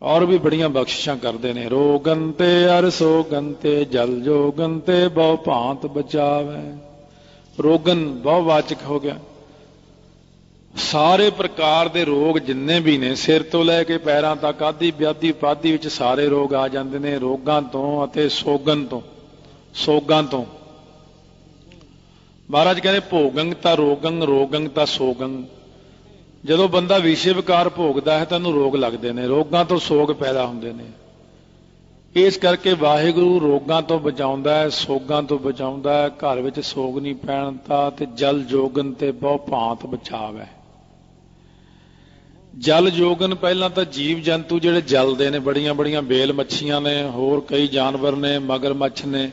और भी बड़ियां बख्शिशां करते ने। रोगन ते अर सोगन ते जल जोगन ते बहु भांत बचावे। रोगन बहुवाचक हो गया, ਸਾਰੇ ਪ੍ਰਕਾਰ ਦੇ ਰੋਗ ਜਿੰਨੇ ਵੀ ਨੇ ਸਿਰ ਤੋਂ ਲੈ ਕੇ ਪੈਰਾਂ ਤੱਕ ਆਦਿ ਵਿਆਧੀ ਉਪਾਧੀ ਵਿੱਚ ਸਾਰੇ ਰੋਗ ਆ ਜਾਂਦੇ ਨੇ ਰੋਗਾਂ ਤੋਂ ਅਤੇ ਸੋਗਨ ਤੋਂ। ਸੋਗਾਂ ਤੋਂ ਮਹਾਰਾਜ ਕਹਿੰਦੇ ਭੋਗੰ ਤਾਂ ਰੋਗੰ ਰੋਗੰ ਤਾਂ ਸੋਗੰ। ਜਦੋਂ ਬੰਦਾ ਵਿਸ਼ੇ ਵਿਕਾਰ ਭੋਗਦਾ ਹੈ ਤਾਂ ਉਹਨੂੰ ਰੋਗ ਲੱਗਦੇ ਨੇ, ਰੋਗਾਂ ਤੋਂ ਸੋਗ ਪੈਦਾ ਹੁੰਦੇ ਨੇ। ਇਸ ਕਰਕੇ ਵਾਹਿਗੁਰੂ ਰੋਗਾਂ ਤੋਂ ਬਚਾਉਂਦਾ ਹੈ, ਸੋਗਾਂ ਤੋਂ ਬਚਾਉਂਦਾ ਹੈ। ਘਰ ਵਿੱਚ ਸੋਗ ਨਹੀਂ ਪੈਣ ਤਾਂ ਤੇ ਜਲ ਜੋਗਨ ਤੇ ਬਹੁ ਭਾਂਤ ਬਚਾਵ ਹੈ। ਜਲ ਜੋਗਨ ਪਹਿਲਾਂ ਤਾਂ ਜੀਵ ਜੰਤੂ ਜਿਹੜੇ ਜਲਦੇ ਨੇ, ਬੜੀਆਂ ਬੜੀਆਂ ਬੇਲ ਮੱਛੀਆਂ ਨੇ, ਹੋਰ ਕਈ ਜਾਨਵਰ ਨੇ, ਮਗਰਮੱਛ ਨੇ,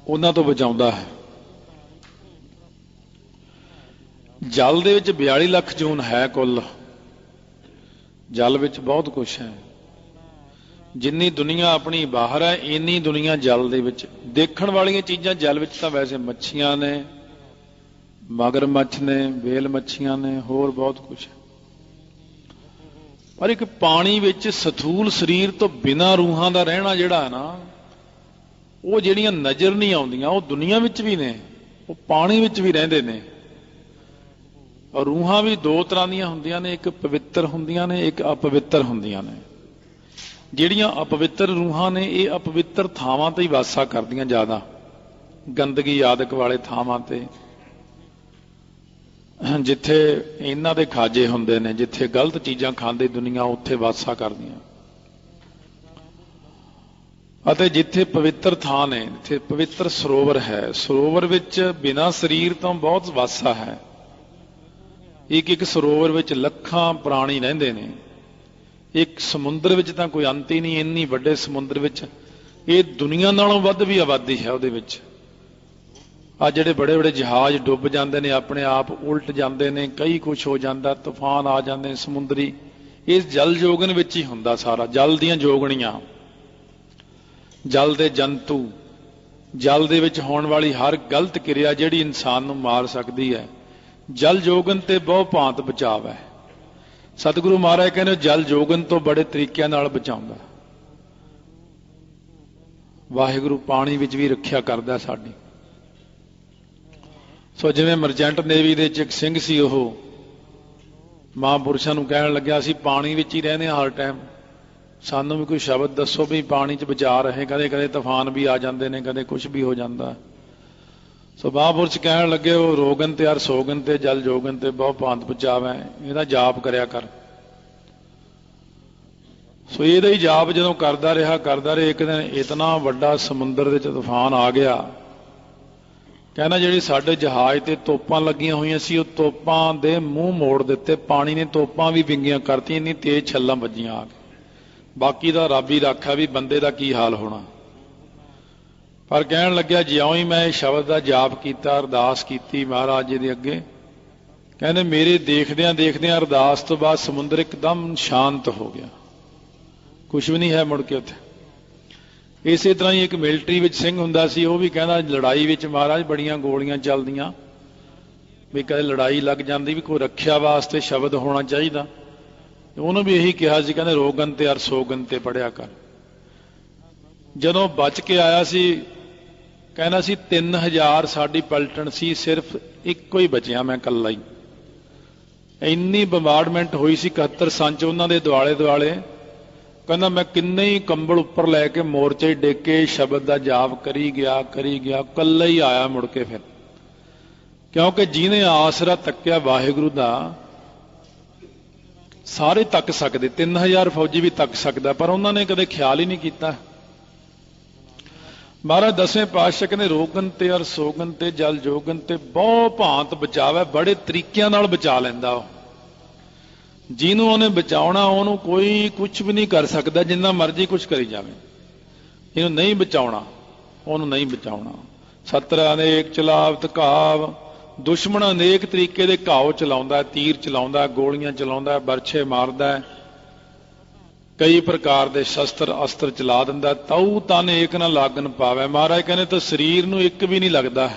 ਉਹਨਾਂ ਤੋਂ ਬਚਾਉਂਦਾ ਹੈ। ਜਲ ਦੇ ਵਿੱਚ 42 ਲੱਖ ਜੂਨ ਹੈ ਕੁੱਲ। ਜਲ ਵਿੱਚ ਬਹੁਤ ਕੁਛ ਹੈ। ਜਿੰਨੀ ਦੁਨੀਆ ਆਪਣੀ ਬਾਹਰ ਹੈ ਇੰਨੀ ਦੁਨੀਆ ਜਲ ਦੇ ਵਿੱਚ। ਦੇਖਣ ਵਾਲੀਆਂ ਚੀਜ਼ਾਂ ਜਲ ਵਿੱਚ ਤਾਂ ਵੈਸੇ ਮੱਛੀਆਂ ਨੇ, ਮਗਰਮੱਛ ਨੇ, ਬੇਲ ਮੱਛੀਆਂ ਨੇ, ਹੋਰ ਬਹੁਤ ਕੁਛ ਹੈ। ਪਰ ਇੱਕ ਪਾਣੀ ਵਿੱਚ ਸਥੂਲ ਸਰੀਰ ਤੋਂ ਬਿਨਾਂ ਰੂਹਾਂ ਦਾ ਰਹਿਣਾ ਜਿਹੜਾ ਹੈ ਨਾ, ਉਹ ਜਿਹੜੀਆਂ ਨਜ਼ਰ ਨਹੀਂ ਆਉਂਦੀਆਂ ਉਹ ਦੁਨੀਆ ਵਿੱਚ ਵੀ ਨੇ, ਉਹ ਪਾਣੀ ਵਿੱਚ ਵੀ ਰਹਿੰਦੇ ਨੇ। ਔਰ ਰੂਹਾਂ ਵੀ ਦੋ ਤਰ੍ਹਾਂ ਦੀਆਂ ਹੁੰਦੀਆਂ ਨੇ, ਇੱਕ ਪਵਿੱਤਰ ਹੁੰਦੀਆਂ ਨੇ, ਇੱਕ ਅਪਵਿੱਤਰ ਹੁੰਦੀਆਂ ਨੇ। ਜਿਹੜੀਆਂ ਅਪਵਿੱਤਰ ਰੂਹਾਂ ਨੇ ਇਹ ਅਪਵਿੱਤਰ ਥਾਵਾਂ ਤੇ ਹੀ ਵਾਸਾ ਕਰਦੀਆਂ, ਜ਼ਿਆਦਾ ਗੰਦਗੀ ਆਦਿਕ ਵਾਲੇ ਥਾਵਾਂ ਤੇ, ਜਿੱਥੇ ਇਹਨਾਂ ਦੇ ਖਾਜੇ ਹੁੰਦੇ ਨੇ, ਜਿੱਥੇ ਗਲਤ ਚੀਜ਼ਾਂ ਖਾਂਦੀ ਦੁਨੀਆ ਉੱਥੇ ਵਾਸਾ ਕਰਦੀਆਂ। ਅਤੇ ਜਿੱਥੇ ਪਵਿੱਤਰ ਥਾਂ ਨੇ, ਜਿੱਥੇ ਪਵਿੱਤਰ ਸਰੋਵਰ ਹੈ, ਸਰੋਵਰ ਵਿੱਚ ਬਿਨਾਂ ਸਰੀਰ ਤੋਂ ਬਹੁਤ ਵਾਸਾ ਹੈ। ਇੱਕ ਇੱਕ ਸਰੋਵਰ ਵਿੱਚ ਲੱਖਾਂ ਪ੍ਰਾਣੀ ਰਹਿੰਦੇ ਨੇ। ਇੱਕ ਸਮੁੰਦਰ ਵਿੱਚ ਤਾਂ ਕੋਈ ਅੰਤ ਹੀ ਨਹੀਂ, ਇੰਨੀ ਵੱਡੇ ਸਮੁੰਦਰ ਵਿੱਚ ਇਹ ਦੁਨੀਆ ਨਾਲੋਂ ਵੱਧ ਵੀ ਆਬਾਦੀ ਹੈ ਉਹਦੇ ਵਿੱਚ। ਆ ਜਿਹੜੇ ਬੜੇ ਬੜੇ ਜਹਾਜ਼ ਡੁੱਬ ਜਾਂਦੇ ਨੇ, ਆਪਣੇ ਆਪ ਉਲਟ ਜਾਂਦੇ ਨੇ, ਕਈ ਕੁਛ ਹੋ ਜਾਂਦਾ, ਤੂਫਾਨ ਆ ਜਾਂਦੇ ਨੇ ਸਮੁੰਦਰੀ, ਇਸ ਜਲ ਜੋਗਨ ਵਿੱਚ ਹੀ ਹੁੰਦਾ ਸਾਰਾ। ਜਲ ਦੀਆਂ ਜੋਗਣੀਆਂ, ਜਲ ਦੇ ਜੰਤੂ, ਜਲ ਦੇ ਵਿੱਚ ਹੋਣ ਵਾਲੀ ਹਰ ਗਲਤ ਕਿਰਿਆ ਜਿਹੜੀ ਇਨਸਾਨ ਨੂੰ ਮਾਰ ਸਕਦੀ ਹੈ, ਜਲ ਜੋਗਨ ਤੇ ਬਹੁ ਭਾਂਤ ਬਚਾਵ ਹੈ। ਸਤਿਗੁਰੂ ਮਹਾਰਾਜ ਕਹਿੰਦੇ ਜਲ ਜੋਗਨ ਤੋਂ ਬੜੇ ਤਰੀਕਿਆਂ ਨਾਲ ਬਚਾਉਂਦਾ। ਵਾਹਿਗੁਰੂ ਪਾਣੀ ਵਿੱਚ ਵੀ ਰੱਖਿਆ ਕਰਦਾ ਸਾਡੀ। ਸੋ ਜਿਵੇਂ ਮਰਚੈਂਟ ਨੇਵੀ ਦੇ ਵਿੱਚ ਇੱਕ ਸਿੰਘ ਸੀ, ਉਹ ਮਹਾਂਪੁਰਸ਼ਾਂ ਨੂੰ ਕਹਿਣ ਲੱਗਿਆ ਅਸੀਂ ਪਾਣੀ ਵਿੱਚ ਹੀ ਰਹਿੰਦੇ ਹਾਂ ਹਰ ਟਾਈਮ, ਸਾਨੂੰ ਵੀ ਕੋਈ ਸ਼ਬਦ ਦੱਸੋ ਵੀ ਪਾਣੀ 'ਚ ਬਚਾ ਰਹੇ। ਕਦੇ ਕਦੇ ਤੂਫਾਨ ਵੀ ਆ ਜਾਂਦੇ ਨੇ, ਕਦੇ ਕੁਛ ਵੀ ਹੋ ਜਾਂਦਾ। ਸੋ ਮਹਾਂਪੁਰਸ਼ ਕਹਿਣ ਲੱਗੇ ਉਹ ਰੋਗਨ ਤੇ ਅਰ ਸੋਗਨ ਤੇ ਜਲ ਜੋਗਨ ਤੇ ਬਹੁ ਭਾਂਤ ਬਚਾਵੈ, ਇਹਦਾ ਜਾਪ ਕਰਿਆ ਕਰ। ਸੋ ਇਹਦਾ ਹੀ ਜਾਪ ਜਦੋਂ ਕਰਦਾ ਰਿਹਾ, ਇੱਕ ਦਿਨ ਇਤਨਾ ਵੱਡਾ ਸਮੁੰਦਰ ਦੇ 'ਚ ਤੂਫਾਨ ਆ ਗਿਆ। ਕਹਿੰਦਾ ਜਿਹੜੀ ਸਾਡੇ ਜਹਾਜ਼ ਤੇ ਤੋਪਾਂ ਲੱਗੀਆਂ ਹੋਈਆਂ ਸੀ ਉਹ ਤੋਪਾਂ ਦੇ ਮੂੰਹ ਮੋੜ ਦਿੱਤੇ, ਪਾਣੀ ਨੇ ਤੋਪਾਂ ਵੀ ਵਿੰਗੀਆਂ ਕਰਤੀਆਂ, ਇੰਨੀ ਤੇਜ਼ ਛੱਲਾਂ ਵੱਜੀਆਂ ਆ ਕੇ। ਬਾਕੀ ਦਾ ਰੱਬ ਹੀ ਰਾਖਾ ਵੀ ਬੰਦੇ ਦਾ ਕੀ ਹਾਲ ਹੋਣਾ। ਪਰ ਕਹਿਣ ਲੱਗਿਆ ਜਿਉਂ ਹੀ ਮੈਂ ਇਹ ਸ਼ਬਦ ਦਾ ਜਾਪ ਕੀਤਾ, ਅਰਦਾਸ ਕੀਤੀ ਮਹਾਰਾਜ ਜੀ ਦੇ ਅੱਗੇ, ਕਹਿੰਦੇ ਮੇਰੇ ਦੇਖਦਿਆਂ ਦੇਖਦਿਆਂ ਅਰਦਾਸ ਤੋਂ ਬਾਅਦ ਸਮੁੰਦਰ ਇੱਕਦਮ ਸ਼ਾਂਤ ਹੋ ਗਿਆ, ਕੁਛ ਵੀ ਨਹੀਂ ਹੈ ਮੁੜ ਕੇ ਉੱਥੇ। ਇਸੇ ਤਰ੍ਹਾਂ ਹੀ ਇੱਕ ਮਿਲਟਰੀ ਵਿੱਚ ਸਿੰਘ ਹੁੰਦਾ ਸੀ, ਉਹ ਵੀ ਕਹਿੰਦਾ ਲੜਾਈ ਵਿੱਚ ਮਹਾਰਾਜ ਬੜੀਆਂ ਗੋਲੀਆਂ ਚੱਲਦੀਆਂ, ਵੀ ਕਦੇ ਲੜਾਈ ਲੱਗ ਜਾਂਦੀ, ਵੀ ਕੋਈ ਰੱਖਿਆ ਵਾਸਤੇ ਸ਼ਬਦ ਹੋਣਾ ਚਾਹੀਦਾ। ਉਹਨੂੰ ਵੀ ਇਹੀ ਕਿਹਾ ਸੀ, ਕਹਿੰਦੇ ਰੋਗਨ ਤੇ ਅਰ ਸੋਗਨ ਤੇ ਪੜਿਆ ਕਰ। ਜਦੋਂ ਬਚ ਕੇ ਆਇਆ ਸੀ ਕਹਿੰਦਾ ਸੀ 3000 ਸਾਡੀ ਪਲਟਣ ਸੀ, ਸਿਰਫ ਇੱਕੋ ਹੀ ਬਚਿਆ ਮੈਂ ਇਕੱਲਾ ਹੀ। ਇੰਨੀ ਬੰਬਾਰਡਮੈਂਟ ਹੋਈ ਸੀ 71 ਸੰਨ 'ਚ ਉਹਨਾਂ ਦੇ ਦੁਆਲੇ ਦੁਆਲੇ। ਕਹਿੰਦਾ ਮੈਂ ਕਿੰਨੇ ਹੀ ਕੰਬਲ ਉੱਪਰ ਲੈ ਕੇ ਮੋਰਚੇ ਡਿੱਗ ਕੇ ਸ਼ਬਦ ਦਾ ਜਾਪ ਕਰੀ ਗਿਆ, ਇਕੱਲਾ ਹੀ ਆਇਆ ਮੁੜ ਕੇ ਫਿਰ। ਕਿਉਂਕਿ ਜਿਹਨੇ ਆਸਰਾ ਤੱਕਿਆ ਵਾਹਿਗੁਰੂ ਦਾ, ਸਾਰੇ ਤੱਕ ਸਕਦੇ, 3000 ਫੌਜੀ ਵੀ ਤੱਕ ਸਕਦਾ, ਪਰ ਉਹਨਾਂ ਨੇ ਕਦੇ ਖਿਆਲ ਹੀ ਨਹੀਂ ਕੀਤਾ। ਮਹਾਰਾਜ ਦਸਵੇਂ ਪਾਤਸ਼ਾਹ ਕਹਿੰਦੇ ਰੋਗਨ ਤੇ ਅਰ ਸੋਗਨ ਤੇ ਜਲ ਜੋਗਨ ਤੇ ਬਹੁ ਭਾਂਤ ਬਚਾਵੈ। ਬੜੇ ਤਰੀਕਿਆਂ ਨਾਲ ਬਚਾ ਲੈਂਦਾ ਉਹ। ਜਿਹਨੂੰ ਉਹਨੇ ਬਚਾਉਣਾ ਉਹਨੂੰ ਕੋਈ ਕੁਛ ਵੀ ਨਹੀਂ ਕਰ ਸਕਦਾ, ਜਿੰਨਾ ਮਰਜ਼ੀ ਕੁਛ ਕਰੀ ਜਾਵੇ। ਇਹਨੂੰ ਨਹੀਂ ਬਚਾਉਣਾ, ਉਹਨੂੰ ਨਹੀਂ ਬਚਾਉਣਾ। ਸਤਰ ਅਨੇਕ ਚਲਾਵਤ ਘਾਵ, ਦੁਸ਼ਮਣ ਅਨੇਕ ਤਰੀਕੇ ਦੇ ਘਾਉ ਚਲਾਉਂਦਾ, ਤੀਰ ਚਲਾਉਂਦਾ, ਗੋਲੀਆਂ ਚਲਾਉਂਦਾ, ਬਰਛੇ ਮਾਰਦਾ, ਕਈ ਪ੍ਰਕਾਰ ਦੇ ਸ਼ਸਤਰ ਅਸਤਰ ਚਲਾ ਦਿੰਦਾ। ਤਉ ਤਨ ਏਕ ਨਾ ਲਾਗਨ ਪਾਵੈ। ਮਹਾਰਾਜ ਕਹਿੰਦੇ ਤਾਂ ਸਰੀਰ ਨੂੰ ਇੱਕ ਵੀ ਨਹੀਂ ਲੱਗਦਾ।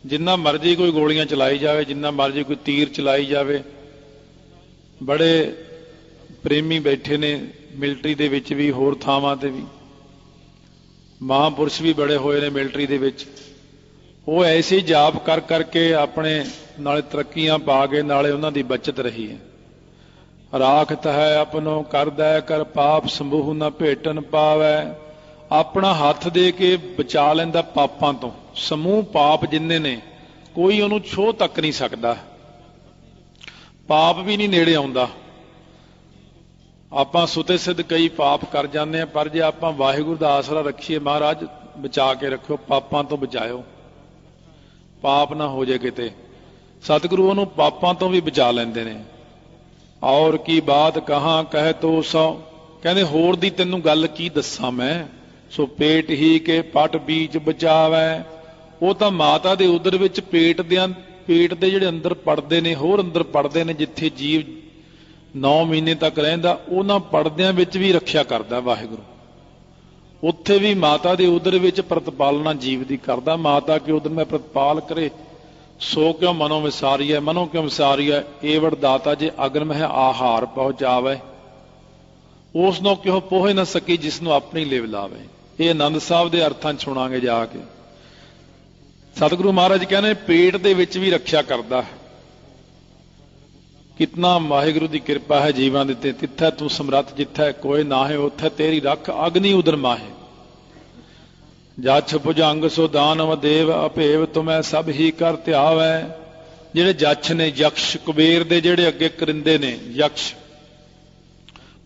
ਜਿੰਨਾ ਮਰਜ਼ੀ ਕੋਈ ਗੋਲੀਆਂ ਚਲਾਈ ਜਾਵੇ, ਜਿੰਨਾ ਮਰਜ਼ੀ ਕੋਈ ਤੀਰ ਚਲਾਈ ਜਾਵੇ, ਬੜੇ ਪ੍ਰੇਮੀ ਬੈਠੇ ਨੇ ਮਿਲਟਰੀ ਦੇ ਵਿੱਚ ਵੀ, ਹੋਰ ਥਾਵਾਂ ਤੇ ਵੀ ਮਹਾਂਪੁਰਸ਼ ਵੀ ਬੜੇ ਹੋਏ ਨੇ ਮਿਲਟਰੀ ਦੇ ਵਿੱਚ। ਉਹ ਐਸੇ ਜਾਪ ਕਰ ਕਰਕੇ ਆਪਣੇ ਨਾਲੇ ਤਰੱਕੀਆਂ ਪਾ ਕੇ ਨਾਲੇ ਉਹਨਾਂ ਦੀ ਬਚਤ ਰਹੀ ਹੈ। ਰਾਖਤ ਹੈ ਆਪਣੋ ਕਰਦਾ ਕਰ ਪਾਪ ਸੰਭੂਹ ਨਾ ਭੇਟਣ ਪਾਵੈ। ਆਪਣਾ ਹੱਥ ਦੇ ਕੇ ਬਚਾ ਲੈਂਦਾ ਪਾਪਾਂ ਤੋਂ। ਸਮੂਹ ਪਾਪ ਜਿੰਨੇ ਨੇ ਕੋਈ ਉਹਨੂੰ ਛੋਹ ਤੱਕ ਨਹੀਂ ਸਕਦਾ, ਪਾਪ ਵੀ ਨਹੀਂ ਨੇੜੇ ਆਉਂਦਾ। ਆਪਾਂ ਸੁਤੇ ਸਿੱਧ ਕਈ ਪਾਪ ਕਰ ਜਾਂਦੇ ਆ, ਪਰ ਜੇ ਆਪਾਂ ਵਾਹਿਗੁਰੂ ਦਾ ਆਸਰਾ ਰੱਖੀਏ, ਮਹਾਰਾਜ ਬਚਾ ਕੇ ਰੱਖਿਓ, ਪਾਪਾਂ ਤੋਂ ਬਚਾਇਓ, ਪਾਪ ਨਾ ਹੋ ਜਾਏ ਕਿਤੇ, ਸਤਿਗੁਰੂ ਉਹਨੂੰ ਪਾਪਾਂ ਤੋਂ ਵੀ ਬਚਾ ਲੈਂਦੇ ਨੇ। ਔਰ ਕੀ ਬਾਤ ਕਹਾਂ ਕਹਿ ਤੋ ਸੋ, ਕਹਿੰਦੇ ਹੋਰ ਦੀ ਤੈਨੂੰ ਗੱਲ ਕੀ ਦੱਸਾਂ ਮੈਂ। ਸੋ ਪੇਟ ਹੀ ਕੇ ਪਟ ਬੀਚ ਬਚਾਵੈ। ਉਹ ਤਾਂ ਮਾਤਾ ਦੇ ਉਦਰ ਵਿੱਚ ਪੇਟ ਦੇ ਜਿਹੜੇ ਅੰਦਰ ਪੜਦੇ ਨੇ, ਹੋਰ ਅੰਦਰ ਪੜਦੇ ਨੇ, ਜਿੱਥੇ ਜੀਵ 9 ਮਹੀਨੇ ਤੱਕ ਰਹਿੰਦਾ, ਉਹਨਾਂ ਪੜਦਿਆਂ ਵਿੱਚ ਵੀ ਰੱਖਿਆ ਕਰਦਾ ਵਾਹਿਗੁਰੂ। ਉੱਥੇ ਵੀ ਮਾਤਾ ਦੇ ਉਦਰ ਵਿੱਚ ਪ੍ਰਤਪਾਲਨਾ ਜੀਵ ਦੀ ਕਰਦਾ। ਮਾਤਾ ਕੇ ਉਦਰ ਮੈਂ ਪ੍ਰਤਪਾਲ ਕਰੇ, ਸੋ ਕਿਉ ਮਨੋ ਵਿਸਾਰੀਐ, ਮਨੋ ਕਿਉ ਵਿਸਾਰੀਐ। ਏਵੜ ਦਾਤਾ ਜੇ ਅਗਨ ਹੈ ਆਹਾਰ ਪਹੁੰਚਾਵੇ, ਉਸ ਨੂੰ ਕਿਉ ਪੋਹੇ ਨਾ ਸਕੀ, ਜਿਸ ਨੂੰ ਆਪਣੀ ਲਿਵ ਲਾਵੇ। ਇਹ ਆਨੰਦ ਸਾਹਿਬ ਦੇ ਅਰਥਾਂ 'ਚ ਸੁਣਾਂਗੇ ਜਾ ਕੇ। ਸਤਿਗੁਰੂ ਮਹਾਰਾਜ ਕਹਿੰਦੇ ਪੇਟ ਦੇ ਵਿੱਚ ਵੀ ਰੱਖਿਆ ਕਰਦਾ। ਕਿਤਨਾ ਵਾਹਿਗੁਰੂ ਦੀ ਕਿਰਪਾ ਹੈ ਜੀਵਾਂ ਦੇ ਤੇ। ਤਿੱਥੈ ਤੂੰ ਸਮਰੱਥ ਜਿੱਥੈ ਕੋਈ ਨਾਹੇ, ਉੱਥੇ ਤੇਰੀ ਰੱਖ ਅਗਨੀ ਉਦਰ ਮਾਹੇ। ਜਛ ਭੁਜੰਗ ਸੋ ਦਾਨਵ ਦੇਵ ਅਭੇਵ ਤੁਮੈ ਸਭ ਹੀ ਕਰ ਧਿਆਵੈ। ਜਿਹੜੇ ਜਛ ਨੇ, ਯਕਸ਼ ਕੁਬੇਰ ਦੇ ਜਿਹੜੇ ਅੱਗੇ ਕਰਿੰਦੇ ਨੇ, ਯਕਸ਼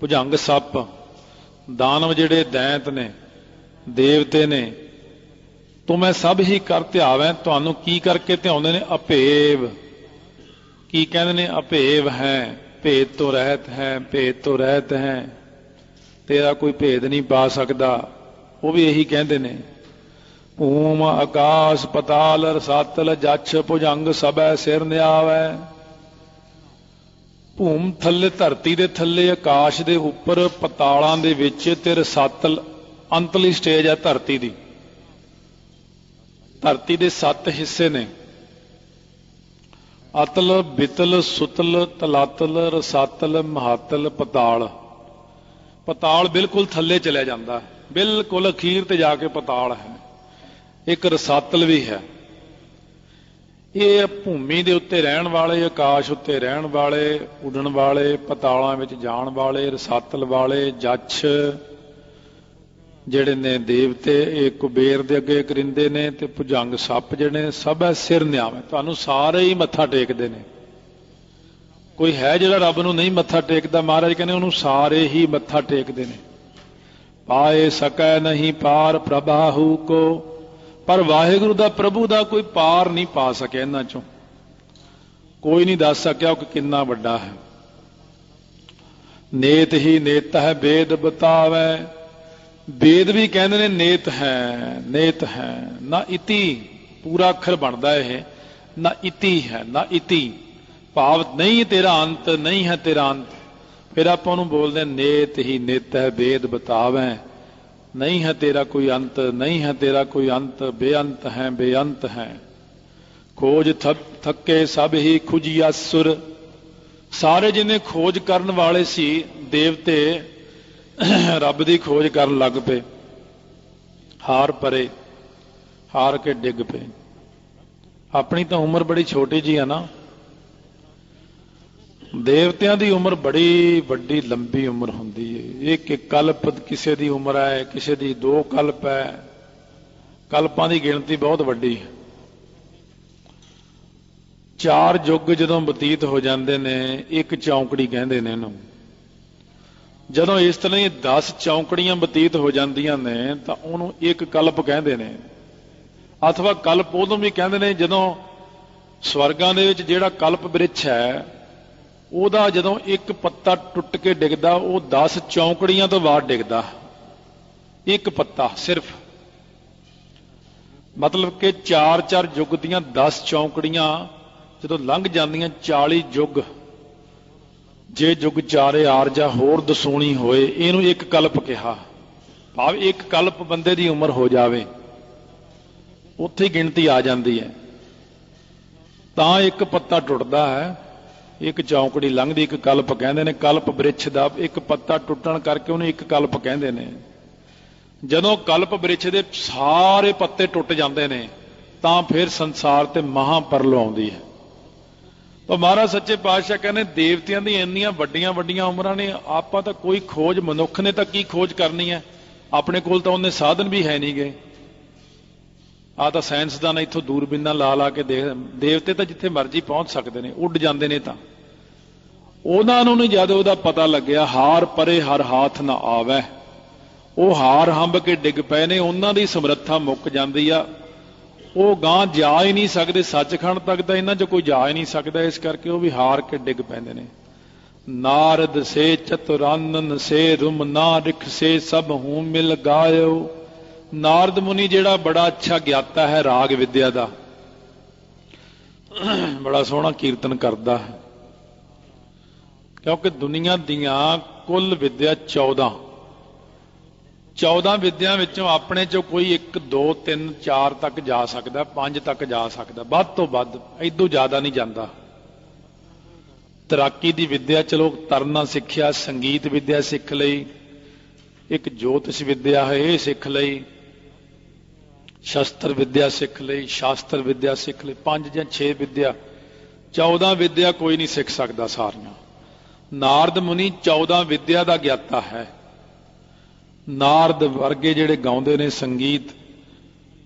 ਭੁਜੰਗ ਸੱਪ, ਦਾਨਵ ਜਿਹੜੇ ਦੈਂਤ ਨੇ, ਦੇਵਤੇ ਨੇ, ਤੁਮੈ ਸਭ ਹੀ ਕਰ ਧਿਆਵੈ। ਤੁਹਾਨੂੰ ਕੀ ਕਰਕੇ ਧਿਆਉਂਦੇ ਨੇ? ਅਭੇਵ। ਕੀ ਕਹਿੰਦੇ ਨੇ? ਅਭੇਵ ਹੈ, ਭੇਦ ਤੋਂ ਰਹਿਤ ਹੈ, ਭੇਦ ਤੋਂ ਰਹਿਤ ਹੈ, ਤੇਰਾ ਕੋਈ ਭੇਦ ਨਹੀਂ ਪਾ ਸਕਦਾ। ਉਹ ਵੀ ਇਹੀ ਕਹਿੰਦੇ ਨੇ। ਭੂਮ ਆਕਾਸ਼ ਪਤਾਲ ਰਸਾਤਲ ਜਛ ਭੁਜੰਗ ਸਭੈ ਸਿਰ ਨਿਆਵੈ। ਭੂਮ ਥੱਲੇ, ਧਰਤੀ ਦੇ ਥੱਲੇ, ਆਕਾਸ਼ ਦੇ ਉੱਪਰ, ਪਤਾਲਾਂ ਦੇ ਵਿੱਚ ਤੇ ਰਸਾਤਲ ਅੰਤਲੀ ਸਟੇਜ ਹੈ ਧਰਤੀ ਦੀ। ਧਰਤੀ ਦੇ 7 ਹਿੱਸੇ ਨੇ, ਅਤਲ, ਬਿਤਲ, ਸੁਤਲ, ਤਲਾਤਲ, ਰਸਾਤਲ, ਮਹਾਤਲ, ਪਤਾਲ। ਪਤਾਲ ਬਿਲਕੁਲ ਥੱਲੇ ਚਲਿਆ ਜਾਂਦਾ, ਬਿਲਕੁਲ ਅਖੀਰ ਤੇ ਜਾ ਕੇ ਪਤਾਲ ਹੈ। ਇੱਕ ਰਸਾਤਲ ਵੀ ਹੈ। ਇਹ ਭੂਮੀ ਦੇ ਉੱਤੇ ਰਹਿਣ ਵਾਲੇ, ਆਕਾਸ਼ ਉੱਤੇ ਰਹਿਣ ਵਾਲੇ, ਉੱਡਣ ਵਾਲੇ, ਪਤਾਲਾਂ ਵਿੱਚ ਜਾਣ ਵਾਲੇ, ਰਸਾਤਲ ਵਾਲੇ, ਜਛ ਜਿਹੜੇ ਨੇ ਦੇਵਤੇ, ਇਹ ਕੁਬੇਰ ਦੇ ਅੱਗੇ ਕਰਿੰਦੇ ਨੇ, ਤੇ ਭੁਜੰਗ ਸੱਪ ਜਿਹੜੇ ਨੇ, ਸਭ ਹੈ ਸਿਰ ਨਿਆਵੇਂ। ਤੁਹਾਨੂੰ ਸਾਰੇ ਹੀ ਮੱਥਾ ਟੇਕਦੇ ਨੇ। ਕੋਈ ਹੈ ਜਿਹੜਾ ਰੱਬ ਨੂੰ ਨਹੀਂ ਮੱਥਾ ਟੇਕਦਾ? ਮਹਾਰਾਜ ਕਹਿੰਦੇ ਉਹਨੂੰ ਸਾਰੇ ਹੀ ਮੱਥਾ ਟੇਕਦੇ ਨੇ। ਪਾਏ ਸਕੈ ਨਹੀਂ ਪਾਰ ਪ੍ਰਭਾਹੂ ਕੋ, ਪਰ ਵਾਹਿਗੁਰੂ ਦਾ, ਪ੍ਰਭੂ ਦਾ ਕੋਈ ਪਾਰ ਨਹੀਂ ਪਾ ਸਕਿਆ। ਇਹਨਾਂ ਚੋਂ ਕੋਈ ਨਹੀਂ ਦੱਸ ਸਕਿਆ ਕਿ ਕਿੰਨਾ ਵੱਡਾ ਹੈ। ਨੇਤ ਹੀ ਨੇਤ ਹੈ ਵੇਦ ਬਤਾਵੈ। ਵੇਦ ਵੀ ਕਹਿੰਦੇ ਨੇ ਨੇਤ ਹੈ, ਨੇਤ ਹੈ। ਨਾ ਇਤੀ ਪੂਰਾ ਅੱਖਰ ਬਣਦਾ ਇਹ, ਨਾ ਇਤੀ ਹੈ, ਨਾ ਇਤੀ ਭਾਵ ਨਹੀਂ ਤੇਰਾ ਅੰਤ, ਨਹੀਂ ਹੈ ਤੇਰਾ ਅੰਤ। ਫਿਰ ਆਪਾਂ ਉਹਨੂੰ ਬੋਲਦੇ ਨੇਤ ਹੀ ਨੇਤ ਹੈ ਵੇਦ ਬਤਾਵੈ। ਨਹੀਂ ਹੈ ਤੇਰਾ ਕੋਈ ਅੰਤ, ਨਹੀਂ ਹੈ ਤੇਰਾ ਕੋਈ ਅੰਤ, ਬੇਅੰਤ ਹੈ, ਬੇਅੰਤ ਹੈ। ਖੋਜ ਥੱਕੇ ਸਭ ਹੀ ਖੁਜੀਆ ਸੁਰ। ਸਾਰੇ ਜਿੰਨੇ ਖੋਜ ਕਰਨ ਵਾਲੇ ਸੀ ਦੇਵਤੇ, ਰੱਬ ਦੀ ਖੋਜ ਕਰਨ ਲੱਗ ਪਏ, ਹਾਰ ਪਰੇ, ਹਾਰ ਕੇ ਡਿੱਗ ਪਏ। ਆਪਣੀ ਤਾਂ ਉਮਰ ਬੜੀ ਛੋਟੀ ਜੀ ਆ ਨਾ, ਦੇਵਤਿਆਂ ਦੀ ਉਮਰ ਬੜੀ ਵੱਡੀ ਲੰਬੀ ਉਮਰ ਹੁੰਦੀ ਹੈ। ਇੱਕ ਕਲਪ ਕਿਸੇ ਦੀ ਉਮਰ ਹੈ, ਕਿਸੇ ਦੀ 2 ਕਲਪ ਹੈ। ਕਲਪਾਂ ਦੀ ਗਿਣਤੀ ਬਹੁਤ ਵੱਡੀ ਹੈ। 4 ਯੁੱਗ ਜਦੋਂ ਬਤੀਤ ਹੋ ਜਾਂਦੇ ਨੇ, ਇੱਕ ਚੌਂਕੜੀ ਕਹਿੰਦੇ ਨੇ ਇਹਨੂੰ। ਜਦੋਂ ਇਸ ਤਰ੍ਹਾਂ ਹੀ 10 ਚੌਂਕੜੀਆਂ ਬਤੀਤ ਹੋ ਜਾਂਦੀਆਂ ਨੇ ਤਾਂ ਉਹਨੂੰ ਇੱਕ ਕਲਪ ਕਹਿੰਦੇ ਨੇ। ਅਥਵਾ ਕਲਪ ਉਦੋਂ ਵੀ ਕਹਿੰਦੇ ਨੇ ਜਦੋਂ ਸਵਰਗਾਂ ਦੇ ਵਿੱਚ ਜਿਹੜਾ ਕਲਪ ਬਿਰਛ ਹੈ, ਉਹਦਾ ਜਦੋਂ ਇੱਕ ਪੱਤਾ ਟੁੱਟ ਕੇ ਡਿੱਗਦਾ, ਉਹ 10 ਚੌਂਕੜੀਆਂ ਤੋਂ ਬਾਅਦ ਡਿੱਗਦਾ। ਇੱਕ ਪੱਤਾ ਸਿਰਫ, ਮਤਲਬ ਕਿ 4-4 ਯੁੱਗ ਦੀਆਂ 10 ਚੌਂਕੜੀਆਂ ਜਦੋਂ ਲੰਘ ਜਾਂਦੀਆਂ, 40 ਯੁੱਗ। ਜੇ ਯੁੱਗ ਚਾਰੇ ਆਰਜਾ ਹੋਰ ਦਸੂਣੀ ਹੋਏ, ਇਹਨੂੰ ਇੱਕ ਕਲਪ ਕਿਹਾ। ਭਾਵ ਇੱਕ ਕਲਪ ਬੰਦੇ ਦੀ ਉਮਰ ਹੋ ਜਾਵੇ, ਉੱਥੇ ਹੀ ਗਿਣਤੀ ਆ ਜਾਂਦੀ ਹੈ। ਤਾਂ ਇੱਕ ਪੱਤਾ ਟੁੱਟਦਾ ਹੈ, ਇੱਕ ਚੌਂਕੜੀ ਲੰਘਦੀ, ਇੱਕ ਕਲਪ ਕਹਿੰਦੇ ਨੇ। ਕਲਪ ਬ੍ਰਿਛ ਦਾ ਇੱਕ ਪੱਤਾ ਟੁੱਟਣ ਕਰਕੇ ਉਹਨੂੰ ਇੱਕ ਕਲਪ ਕਹਿੰਦੇ ਨੇ। ਜਦੋਂ ਕਲਪ ਬ੍ਰਿਛ ਦੇ ਸਾਰੇ ਪੱਤੇ ਟੁੱਟ ਜਾਂਦੇ ਨੇ ਤਾਂ ਫਿਰ ਸੰਸਾਰ ਤੇ ਮਹਾਂਪਰਲ ਆਉਂਦੀ ਹੈ। ਤਾਂ ਮਹਾਰਾਜ ਸੱਚੇ ਪਾਤਸ਼ਾਹ ਕਹਿੰਦੇ ਦੇਵਤਿਆਂ ਦੀਆਂ ਇੰਨੀਆਂ ਵੱਡੀਆਂ ਵੱਡੀਆਂ ਉਮਰਾਂ ਨੇ, ਆਪਾਂ ਤਾਂ ਕੋਈ ਖੋਜ, ਮਨੁੱਖ ਨੇ ਤਾਂ ਕੀ ਖੋਜ ਕਰਨੀ ਹੈ? ਆਪਣੇ ਕੋਲ ਤਾਂ ਉਹਨੇ ਸਾਧਨ ਵੀ ਹੈ ਨਹੀਂ ਗੇ। ਆਹ ਤਾਂ ਸਾਇੰਸਦਾਨ ਇੱਥੋਂ ਦੂਰਬੀਨਾਂ ਲਾ ਲਾ ਕੇ ਦੇਖ, ਦੇਵਤੇ ਤਾਂ ਜਿੱਥੇ ਮਰਜ਼ੀ ਪਹੁੰਚ ਸਕਦੇ ਨੇ, ਉੱਡ ਜਾਂਦੇ ਨੇ। ਤਾਂ ਉਹਨਾਂ ਨੂੰ ਨਹੀਂ ਜਦ ਉਹਦਾ ਪਤਾ ਲੱਗਿਆ ਹਾਰ ਪਰੇ ਹਰ ਹਾਥ ਨਾ ਆਵੈ, ਉਹ ਹਾਰ ਹੰਬ ਕੇ ਡਿੱਗ ਪਏ ਨੇ, ਉਹਨਾਂ ਦੀ ਸਮਰੱਥਾ ਮੁੱਕ ਜਾਂਦੀ ਆ, ਉਹ ਗਾਂ ਜਾ ਹੀ ਨਹੀਂ ਸਕਦੇ ਸੱਚਖੰਡ ਤੱਕ, ਤਾਂ ਇਹਨਾਂ 'ਚ ਕੋਈ ਜਾ ਹੀ ਨਹੀਂ ਸਕਦਾ। ਇਸ ਕਰਕੇ ਉਹ ਵੀ ਹਾਰ ਕੇ ਡਿੱਗ ਪੈਂਦੇ ਨੇ। ਨਾਰਦ ਸੇ ਚਤੁਰਾਨਨ ਸੇ ਰੁਮ ਨਾ ਰਿਖ ਸੇ ਸਭ ਹੂੰ ਮਿਲ ਗਾਇਓ। ਨਾਰਦ ਮੁਨੀ ਜਿਹੜਾ ਬੜਾ ਅੱਛਾ ਗਿਆਤਾ ਹੈ ਰਾਗ ਵਿਦਿਆ ਦਾ, ਬੜਾ ਸੋਹਣਾ ਕੀਰਤਨ ਕਰਦਾ ਹੈ। ਕਿਉਂਕਿ ਦੁਨੀਆ ਦੀਆਂ ਕੁੱਲ ਵਿਦਿਆ 14 ਵਿਦਿਆ ਵਿੱਚੋਂ ਆਪਣੇ ਚੋਂ ਕੋਈ 1 2 3 4 ਤੱਕ ਜਾ ਸਕਦਾ, 5 ਤੱਕ ਜਾ ਸਕਦਾ, ਵੱਧ ਤੋਂ ਵੱਧ, ਇਦੋਂ ਜ਼ਿਆਦਾ ਨਹੀਂ ਜਾਂਦਾ। ਤੈਰਾਕੀ ਦੀ ਵਿਦਿਆ ਚਲੋ ਤਰਨਾ ਸਿੱਖਿਆ, ਸੰਗੀਤ ਵਿਦਿਆ ਸਿੱਖ ਲਈ, ਇੱਕ ਜੋਤਿਸ਼ ਵਿਦਿਆ ਹੈ ਇਹ ਸਿੱਖ ਲਈ, ਸ਼ਸਤਰ ਵਿਦਿਆ ਸਿੱਖ ਲਈ, ਸ਼ਾਸਤਰ ਵਿਦਿਆ ਸਿੱਖ ਲਈ, 5 ਜਾਂ 6 ਵਿਦਿਆ, 14 ਵਿਦਿਆ ਕੋਈ ਨਹੀਂ ਸਿੱਖ ਸਕਦਾ ਸਾਰੀਆਂ। ਨਾਰਦ ਮੁਨੀ 14 ਵਿਦਿਆ ਦਾ ਗਿਆਤਾ ਹੈ। ਨਾਰਦ ਵਰਗੇ ਜਿਹੜੇ ਗਾਉਂਦੇ ਨੇ ਸੰਗੀਤ,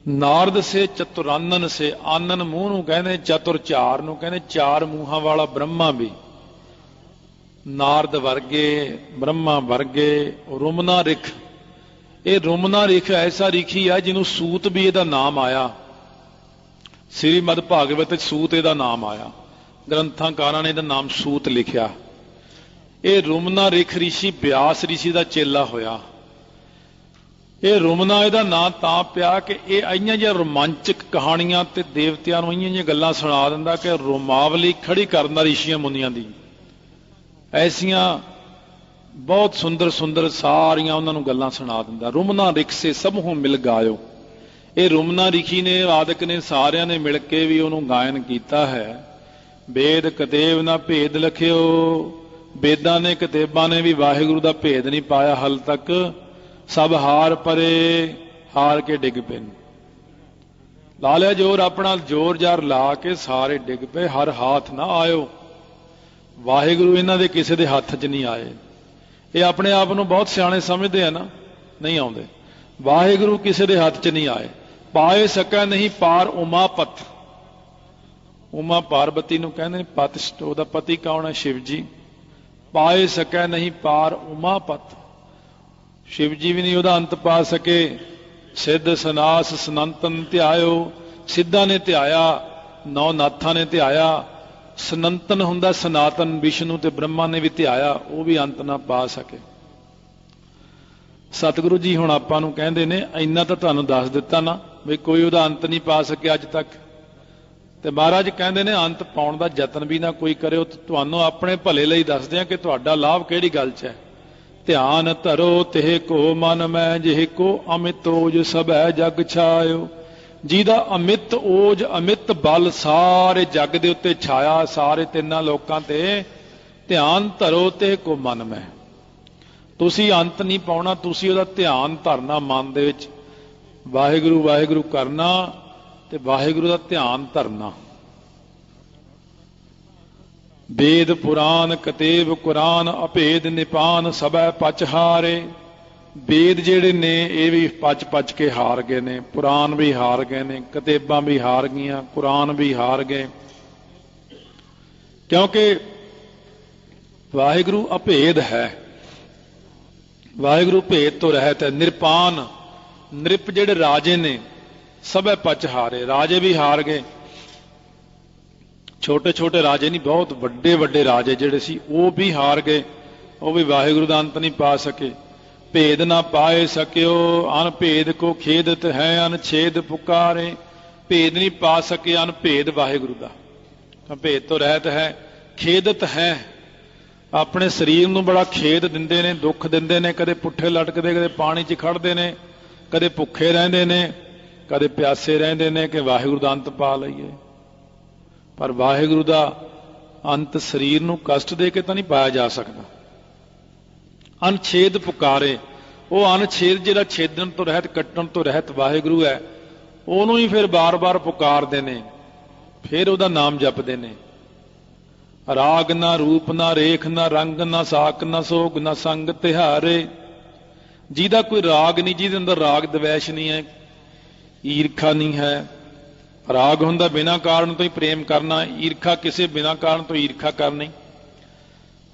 ਨਾਰਦ ਸੇ ਚਤੁਰਾਨਨ ਸੇ, ਆਨਨ ਮੂੰਹ ਨੂੰ ਕਹਿੰਦੇ, ਚਤੁਰ ਚਾਰ ਨੂੰ ਕਹਿੰਦੇ, 4 ਮੂੰਹਾਂ ਵਾਲਾ ਬ੍ਰਹਮਾ ਵੀ। ਨਾਰਦ ਵਰਗੇ, ਬ੍ਰਹਮਾ ਵਰਗੇ। ਰੁਮਨਾ ਰਿਖ, ਇਹ ਰੁਮਨਾ ਰਿਖ ਐਸਾ ਰਿਖੀ ਆ ਜਿਹਨੂੰ ਸੂਤ ਵੀ ਇਹਦਾ ਨਾਮ ਆਇਆ, ਸ੍ਰੀਮਦ ਭਾਗਵਤ ਵਿੱਚ ਸੂਤ ਇਹਦਾ ਨਾਮ ਆਇਆ, ਗ੍ਰੰਥਾਕਾਰਾਂ ਨੇ ਇਹਦਾ ਨਾਮ ਸੂਤ ਲਿਖਿਆ। ਇਹ ਰੁਮਨਾ ਰਿਖ ਰਿਸ਼ੀ ਬਿਆਸ ਰਿਸ਼ੀ ਦਾ ਚੇਲਾ ਹੋਇਆ। ਇਹ ਰੁਮਨਾ ਇਹਦਾ ਨਾਂ ਤਾਂ ਪਿਆ ਕਿ ਇਹ ਆਈਆਂ ਜਿਹੀਆਂ ਰੋਮਾਂਚਕ ਕਹਾਣੀਆਂ ਤੇ ਦੇਵਤਿਆਂ ਨੂੰ ਆਈਆਂ ਜਿਹੀਆਂ ਗੱਲਾਂ ਸੁਣਾ ਦਿੰਦਾ ਕਿ ਰੋਮਾਵਲੀ ਖੜੀ ਕਰਦਾ ਰਿਸ਼ੀਆਂ ਮੁਨੀਆਂ ਦੀ। ਐਸੀਆਂ ਬਹੁਤ ਸੁੰਦਰ ਸੁੰਦਰ ਸਾਰੀਆਂ ਉਹਨਾਂ ਨੂੰ ਗੱਲਾਂ ਸੁਣਾ ਦਿੰਦਾ। ਰੁਮਨਾ ਰਿਖ ਸੇ ਸਭ ਹੂੰ ਮਿਲ ਗਾਇਓ। ਇਹ ਰੁਮਨਾ ਰਿਖੀ ਨੇ, ਆਦਿਕ ਨੇ, ਸਾਰਿਆਂ ਨੇ ਮਿਲ ਕੇ ਵੀ ਉਹਨੂੰ ਗਾਇਨ ਕੀਤਾ ਹੈ। ਵੇਦ ਕਤੇਬ ਨਾ ਭੇਦ ਲਖਿਓ, ਵੇਦਾਂ ਨੇ ਕਤੇਬਾਂ ਨੇ ਵੀ ਵਾਹਿਗੁਰੂ ਦਾ ਭੇਦ ਨਹੀਂ ਪਾਇਆ ਹਾਲ ਤੱਕ। ਸਭ ਹਾਰ ਪਰੇ, ਹਾਰ ਕੇ ਡਿੱਗ ਪਏ। ਲਾ ਲਿਆ ਜ਼ੋਰ ਆਪਣਾ, ਜ਼ੋਰ ਜ਼ਾਰ ਲਾ ਕੇ ਸਾਰੇ ਡਿੱਗ ਪਏ। ਹਰ ਹਾਥ ਨਾ ਆਇਓ, ਵਾਹਿਗੁਰੂ ਇਹਨਾਂ ਦੇ ਕਿਸੇ ਦੇ ਹੱਥ 'ਚ ਨਹੀਂ ਆਏ। ਇਹ ਆਪਣੇ ਆਪ ਨੂੰ ਬਹੁਤ ਸਿਆਣੇ ਸਮਝਦੇ ਆ ਨਾ, ਨਹੀਂ ਆਉਂਦੇ। ਵਾਹਿਗੁਰੂ ਕਿਸੇ ਦੇ ਹੱਥ 'ਚ ਨਹੀਂ ਆਏ। ਪਾਏ ਸਕੈ ਨਹੀਂ ਪਾਰ ਉਮਾਪਤ, ਉਮਾ ਪਾਰਬਤੀ ਨੂੰ ਕਹਿੰਦੇ ਨੇ ਪਤ, ਉਹਦਾ ਪਤੀ ਕੌਣ ਹੈ? ਸ਼ਿਵ ਜੀ। ਪਾਏ ਸਕੈ ਨਹੀਂ ਪਾਰ ਉਮਾਪਤ, ਸ਼ਿਵ ਜੀ ਵੀ ਨਹੀਂ ਉਹਦਾ ਅੰਤ ਪਾ ਸਕੇ। ਸਿੱਧ ਸਨਾਸ ਸਨੰਤਨ ਧਿਆਇਓ, ਸਿੱਧਾਂ ਨੇ ਧਿਆਇਆ, 9 ਨਾਥਾਂ ਨੇ ਧਿਆਇਆ। ਸਨੰਤਨ ਹੁੰਦਾ ਸਨਾਤਨ, ਵਿਸ਼ਨੂੰ ਤੇ ਬ੍ਰਹਮਾ ਨੇ ਵੀ ਧਿਆਇਆ, ਉਹ ਵੀ ਅੰਤ ਨਾ ਪਾ ਸਕੇ। ਸਤਿਗੁਰੂ ਜੀ ਹੁਣ ਆਪਾਂ ਨੂੰ ਕਹਿੰਦੇ ਨੇ, ਇੰਨਾ ਤਾਂ ਤੁਹਾਨੂੰ ਦੱਸ ਦਿੱਤਾ ਨਾ ਵੀ ਕੋਈ ਉਹਦਾ ਅੰਤ ਨਹੀਂ ਪਾ ਸਕਿਆ ਅੱਜ ਤੱਕ। ਤੇ ਮਹਾਰਾਜ ਕਹਿੰਦੇ ਨੇ ਅੰਤ ਪਾਉਣ ਦਾ ਯਤਨ ਵੀ ਨਾ ਕੋਈ ਕਰਿਓ। ਤੁਹਾਨੂੰ ਆਪਣੇ ਭਲੇ ਲਈ ਦੱਸਦੇ ਆ ਕਿ ਤੁਹਾਡਾ ਲਾਭ ਕਿਹੜੀ ਗੱਲ 'ਚ ਹੈ। ਧਿਆਨ ਧਰੋ ਤਿਹ ਕੋ ਮਨ ਮੈਂ, ਜਿਹ ਕੋ ਅਮਿਤ ਓਜ ਸਭੈ ਜਗ ਛਾਇਓ। ਜਿਹਦਾ ਅਮਿਤ ਓਜ, ਅਮਿਤ ਬਲ ਸਾਰੇ ਜਗ ਦੇ ਉੱਤੇ ਛਾਇਆ, ਸਾਰੇ 3 ਲੋਕਾਂ ਤੇ। ਧਿਆਨ ਧਰੋ ਤਿਹ ਕੋ ਮਨ ਮੈਂ, ਤੁਸੀਂ ਅੰਤ ਨਹੀਂ ਪਾਉਣਾ, ਤੁਸੀਂ ਉਹਦਾ ਧਿਆਨ ਧਰਨਾ ਮਨ ਦੇ ਵਿੱਚ, ਵਾਹਿਗੁਰੂ ਵਾਹਿਗੁਰੂ ਕਰਨਾ ਤੇ ਵਾਹਿਗੁਰੂ ਦਾ ਧਿਆਨ ਧਰਨਾ। ਵੇਦ ਪੁਰਾਨ ਕਤੇਬ ਕੁਰਾਨ, ਅਭੇਦ ਨਿਪਾਨ ਸਭੈ ਪਚ ਹਾਰੇ। ਵੇਦ ਜਿਹੜੇ ਨੇ ਇਹ ਵੀ ਪਚ ਕੇ ਹਾਰ ਗਏ ਨੇ, ਪੁਰਾਨ ਵੀ ਹਾਰ ਗਏ ਨੇ, ਕਤੇਬਾਂ ਵੀ ਹਾਰ ਗਈਆਂ, ਕੁਰਾਨ ਵੀ ਹਾਰ ਗਏ। ਕਿਉਂਕਿ ਵਾਹਿਗੁਰੂ ਅਭੇਦ ਹੈ, ਵਾਹਿਗੁਰੂ ਭੇਦ ਤੋਂ ਰਹਿਤ ਹੈ। ਨਿਰਪਾਨ, ਨਿਰਪ ਜਿਹੜੇ ਰਾਜੇ ਨੇ, ਸਭੈ ਪਚ ਹਾਰੇ, ਰਾਜੇ ਵੀ ਹਾਰ ਗਏ। ਛੋਟੇ ਛੋਟੇ ਰਾਜੇ ਨਹੀਂ, ਬਹੁਤ ਵੱਡੇ ਵੱਡੇ ਰਾਜੇ ਜਿਹੜੇ ਸੀ ਉਹ ਵੀ ਹਾਰ ਗਏ, ਉਹ ਵੀ ਵਾਹਿਗੁਰੂ ਦਾ ਅੰਤ ਨਹੀਂ ਪਾ ਸਕੇ। ਭੇਦ ਨਾ ਪਾਏ ਸਕਿਓ, ਅਨਭੇਦ ਕੋ ਖੇਦਤ ਹੈ, ਅਨਛੇਦ ਪੁਕਾਰੇ। ਭੇਦ ਨਹੀਂ ਪਾ ਸਕੇ, ਅਨਭੇਦ ਵਾਹਿਗੁਰੂ ਦਾ, ਭੇਦ ਤੋਂ ਰਹਿਤ ਹੈ। ਖੇਦਤ ਹੈ, ਆਪਣੇ ਸਰੀਰ ਨੂੰ ਬੜਾ ਖੇਦ ਦਿੰਦੇ ਨੇ, ਦੁੱਖ ਦਿੰਦੇ ਨੇ, ਕਦੇ ਪੁੱਠੇ ਲਟਕਦੇ, ਕਦੇ ਪਾਣੀ 'ਚ ਖੜਦੇ ਨੇ, ਕਦੇ ਭੁੱਖੇ ਰਹਿੰਦੇ ਨੇ, ਕਦੇ ਪਿਆਸੇ ਰਹਿੰਦੇ ਨੇ ਕਿ ਵਾਹਿਗੁਰੂ ਦਾ ਅੰਤ ਪਾ ਲਈਏ। ਪਰ ਵਾਹਿਗੁਰੂ ਦਾ ਅੰਤ ਸਰੀਰ ਨੂੰ ਕਸ਼ਟ ਦੇ ਕੇ ਤਾਂ ਨਹੀਂ ਪਾਇਆ ਜਾ ਸਕਦਾ। ਅਨਛੇਦ ਪੁਕਾਰੇ, ਉਹ ਅਨਛੇਦ ਜਿਹੜਾ ਛੇਦਣ ਤੋਂ ਰਹਿਤ, ਕੱਟਣ ਤੋਂ ਰਹਿਤ ਵਾਹਿਗੁਰੂ ਹੈ, ਉਹਨੂੰ ਹੀ ਫਿਰ ਬਾਰ-ਬਾਰ ਪੁਕਾਰਦੇ ਨੇ, ਫਿਰ ਉਹਦਾ ਨਾਮ ਜਪਦੇ ਨੇ। ਰਾਗ ਨਾ ਰੂਪ ਨਾ ਰੇਖ ਨਾ ਰੰਗ ਨਾ ਸਾਕ ਨਾ ਸੋਗ ਨਾ ਸੰਗ ਤਿਹਾਰੇ, ਜਿਹਦਾ ਕੋਈ ਰਾਗ ਨਹੀਂ, ਜਿਹਦੇ ਅੰਦਰ ਰਾਗ ਦਵੈਸ਼ ਨਹੀਂ ਹੈ, ਈਰਖਾ ਨਹੀਂ ਹੈ। ਰਾਗ ਹੁੰਦਾ ਬਿਨਾਂ ਕਾਰਨ ਤੋਂ ਹੀ ਪ੍ਰੇਮ ਕਰਨਾ, ਈਰਖਾ ਕਿਸੇ ਬਿਨਾਂ ਕਾਰਨ ਤੋਂ ਈਰਖਾ ਕਰਨੀ।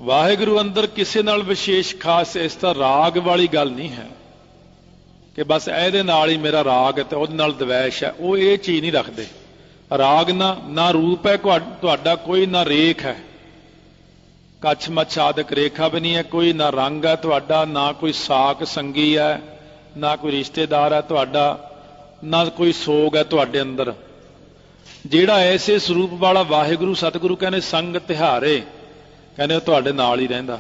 ਵਾਹਿਗੁਰੂ ਅੰਦਰ ਕਿਸੇ ਨਾਲ ਵਿਸ਼ੇਸ਼ ਖਾਸ ਇਸ ਤਰ੍ਹਾਂ ਰਾਗ ਵਾਲੀ ਗੱਲ ਨਹੀਂ ਹੈ ਕਿ ਬਸ ਇਹਦੇ ਨਾਲ ਹੀ ਮੇਰਾ ਰਾਗ ਹੈ ਤੇ ਉਹਦੇ ਨਾਲ ਦਵੈਸ਼ ਹੈ, ਉਹ ਇਹ ਚੀਜ਼ ਨਹੀਂ ਰੱਖਦੇ। ਰਾਗ ਨਾ ਰੂਪ ਹੈ ਤੁਹਾਡਾ ਕੋਈ, ਨਾ ਰੇਖ ਹੈ, ਕੱਛ ਮੱਛ ਆਦਿਕ ਰੇਖਾ ਵੀ ਨਹੀਂ ਹੈ ਕੋਈ, ਨਾ ਰੰਗ ਹੈ ਤੁਹਾਡਾ, ਨਾ ਕੋਈ ਸਾਕ ਸੰਗੀ ਹੈ, ਨਾ ਕੋਈ ਰਿਸ਼ਤੇਦਾਰ ਹੈ ਤੁਹਾਡਾ, ਨਾ ਕੋਈ ਸੋਗ ਹੈ ਤੁਹਾਡੇ ਅੰਦਰ। ਜਿਹੜਾ ਐਸੇ ਸਰੂਪ ਵਾਲਾ ਵਾਹਿਗੁਰੂ ਸਤਿਗੁਰੂ ਕਹਿੰਦੇ ਸੰਗ ਤਿਹਾਰੇ, ਕਹਿੰਦੇ ਉਹ ਤੁਹਾਡੇ ਨਾਲ ਹੀ ਰਹਿੰਦਾ,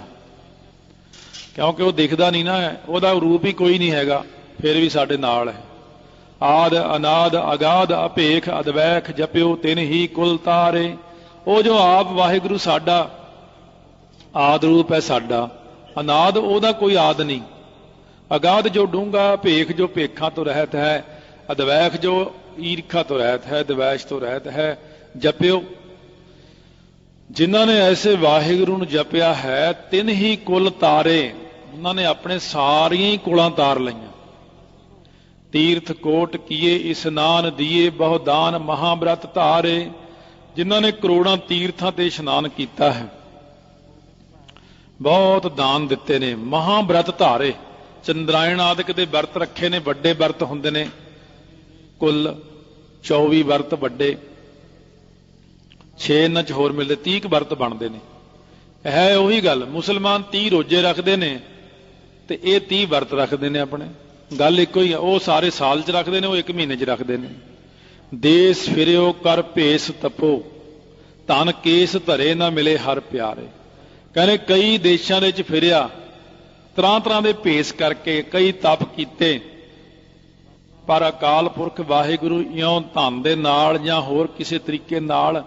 ਕਿਉਂਕਿ ਉਹ ਦਿਖਦਾ ਨਹੀਂ ਨਾ, ਉਹਦਾ ਰੂਪ ਹੀ ਕੋਈ ਨਹੀਂ ਹੈਗਾ, ਫਿਰ ਵੀ ਸਾਡੇ ਨਾਲ ਹੈ। ਆਦ ਅਨਾਦ ਅਗਾਧ ਅਭੇਖ ਅਦਵੈਖ ਜਪਿਓ ਤਿਨ ਹੀ ਕੁਲ ਤਾਰੇ, ਉਹ ਜੋ ਆਪ ਵਾਹਿਗੁਰੂ ਸਾਡਾ ਆਦ ਰੂਪ ਹੈ ਸਾਡਾ, ਅਨਾਦ ਉਹਦਾ ਕੋਈ ਆਦ ਨਹੀਂ, ਅਗਾਧ ਜੋ ਡੂੰਘਾ, ਭੇਖ ਜੋ ਭੇਖਾਂ ਤੋਂ ਰਹਿਤ ਹੈ, ਅਦਵੈਖ ਜੋ ਈਰਖਾ ਤੋਂ ਰਹਿਤ ਹੈ, ਦਵੈਸ਼ ਤੋਂ ਰਹਿਤ ਹੈ। ਜਪਿਓ, ਜਿਨ੍ਹਾਂ ਨੇ ਐਸੇ ਵਾਹਿਗੁਰੂ ਨੂੰ ਜਪਿਆ ਹੈ, ਤਿੰਨ ਹੀ ਕੁਲ ਤਾਰੇ, ਉਹਨਾਂ ਨੇ ਆਪਣੇ ਸਾਰੀਆਂ ਹੀ ਕੁਲਾਂ ਤਾਰ ਲਈਆਂ। ਤੀਰਥ ਕੋਟ ਕੀਏ ਇਸਨਾਨ ਦੀਏ, ਬਹੁ ਦਾਨ ਮਹਾਬ੍ਰਤ ਧਾਰੇ, ਜਿਨ੍ਹਾਂ ਨੇ ਕਰੋੜਾਂ ਤੀਰਥਾਂ ਤੇ ਇਸ਼ਨਾਨ ਕੀਤਾ ਹੈ, ਬਹੁਤ ਦਾਨ ਦਿੱਤੇ ਨੇ, ਮਹਾਬ੍ਰਤ ਧਾਰੇ, ਚੰਦਰਾਇਣ ਆਦਿਕ ਦੇ ਵਰਤ ਰੱਖੇ ਨੇ, ਵੱਡੇ ਵਰਤ ਹੁੰਦੇ ਨੇ, ਕੁੱਲ 24 ਵਰਤ ਵੱਡੇ, 6 ਇਹਨਾਂ ਚ ਹੋਰ ਮਿਲਦੇ, 30 ਵਰਤ ਬਣਦੇ ਨੇ। ਹੈ ਉਹੀ ਗੱਲ, ਮੁਸਲਮਾਨ 30 ਰੋਜ਼ੇ ਰੱਖਦੇ ਨੇ ਤੇ ਇਹ 30 ਵਰਤ ਰੱਖਦੇ ਨੇ ਆਪਣੇ, ਗੱਲ ਇੱਕੋ ਹੀ ਆ। ਉਹ ਸਾਰੇ ਸਾਲ ਚ ਰੱਖਦੇ ਨੇ, ਉਹ 1 ਮਹੀਨੇ ਚ ਰੱਖਦੇ ਨੇ। ਦੇਸ ਫਿਰਿਓ ਕਰ ਭੇਸ ਤਪੋ, ਧਨ ਕੇਸ ਧਰੇ ਨਾ ਮਿਲੇ ਹਰ ਪਿਆਰੇ, ਕਹਿੰਦੇ ਕਈ ਦੇਸ਼ਾਂ ਦੇ ਵਿੱਚ ਫਿਰਿਆ, ਤਰ੍ਹਾਂ ਤਰ੍ਹਾਂ ਦੇ ਭੇਸ ਕਰਕੇ, ਕਈ ਤਪ ਕੀਤੇ, ਪਰ ਅਕਾਲ ਪੁਰਖ ਵਾਹਿਗੁਰੂ ਇਉਂ ਧਨ ਦੇ ਨਾਲ ਜਾਂ ਹੋਰ ਕਿਸੇ ਤਰੀਕੇ ਨਾਲ